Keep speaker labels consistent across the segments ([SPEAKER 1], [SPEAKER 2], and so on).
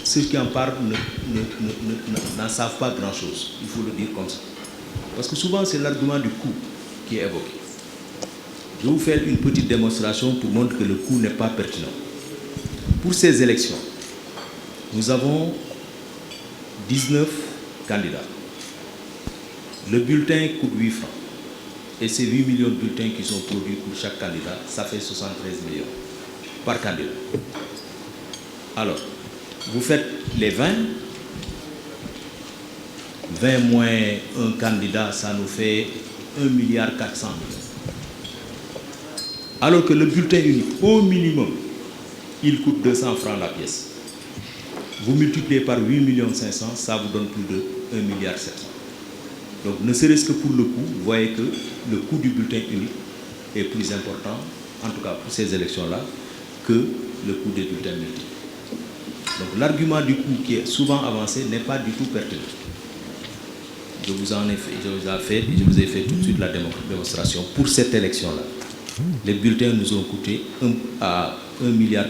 [SPEAKER 1] ceux qui en parlent n'en savent pas grand-chose. Il faut le dire comme ça. Parce que souvent, c'est l'argument du coût qui est évoqué. Je vais vous faire une petite démonstration pour montrer que le coût n'est pas pertinent. Pour ces élections, nous avons 19 candidats. Le bulletin coûte 8 francs. Et ces 8 millions de bulletins qui sont produits pour chaque candidat, ça fait 73 millions par candidat. Alors, vous faites les 20. 20 moins un candidat, ça nous fait 1,4 milliard. Alors que le bulletin unique, au minimum, il coûte 200 francs la pièce. Vous multipliez par 8 500 000, ça vous donne plus de 1,7 milliard. Donc, ne serait-ce que pour le coût, vous voyez que le coût du bulletin unique est plus important, en tout cas pour ces élections-là, que le coût des bulletins multiples. Donc, l'argument du coût qui est souvent avancé n'est pas du tout pertinent. Je vous ai fait tout de suite la démonstration pour cette élection-là. Les bulletins nous ont coûté à 1,4 milliard,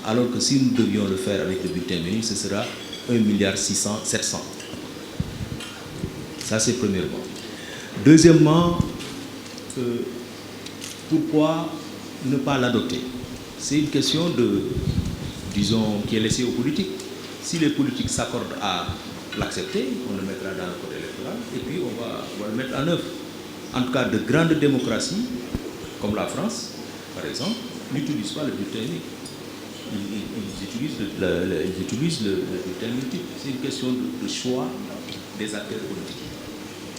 [SPEAKER 1] alors que si nous devions le faire avec le bulletin unique, ce sera 1,7 milliard. Ça, c'est premièrement. Deuxièmement, pourquoi ne pas l'adopter? C'est une question disons, qui est laissée aux politiques. Si les politiques s'accordent à l'accepter, on le mettra dans le code électoral et puis on va le mettre en œuvre. En tout cas, de grandes démocraties, comme la France, par exemple, n'utilisent pas le bulletin unique. Ils utilisent le bulletin multiple. C'est une question de choix des acteurs politiques.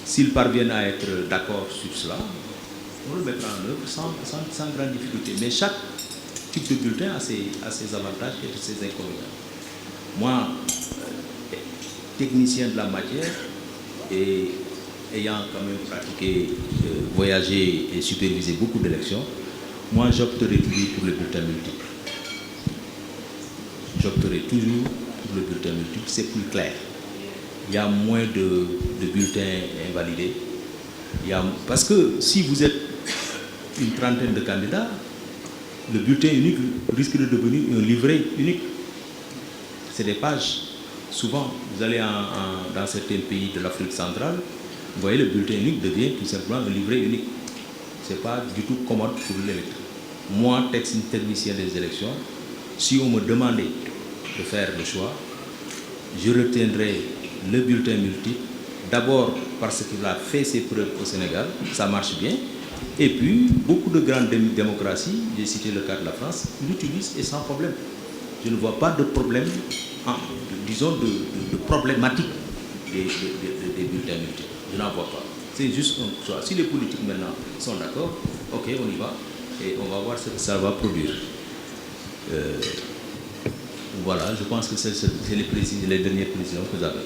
[SPEAKER 1] S'ils parviennent à être d'accord sur cela, on le mettra en œuvre sans grande difficulté. Mais chaque type de bulletin a ses avantages et ses inconvénients. Moi, technicien de la matière et ayant quand même pratiqué, voyagé et supervisé beaucoup d'élections, moi j'opterai toujours pour le bulletin multiple. J'opterai toujours pour le bulletin multiple, c'est plus clair. Il y a moins de bulletins invalidés. Parce que si vous êtes une trentaine de candidats, le bulletin unique risque de devenir un livret unique. C'est des pages. Souvent, vous allez dans certains pays de l'Afrique centrale, vous voyez, le bulletin unique devient tout simplement un livret unique. Ce n'est pas du tout commode pour l'électeur. Moi, technicien des élections, si on me demandait de faire le choix, je retiendrai le bulletin multiple, d'abord parce qu'il a fait ses preuves au Sénégal, ça marche bien, et puis beaucoup de grandes démocraties, j'ai cité le cas de la France, l'utilisent et sans problème. Je ne vois pas de problème, disons de problématique des bulletins multiples. Je n'en vois pas. C'est juste un choix. Si les politiques maintenant sont d'accord, ok, on y va, et on va voir ce que ça va produire. Voilà, je pense que c'est les dernières précisions que vous avez.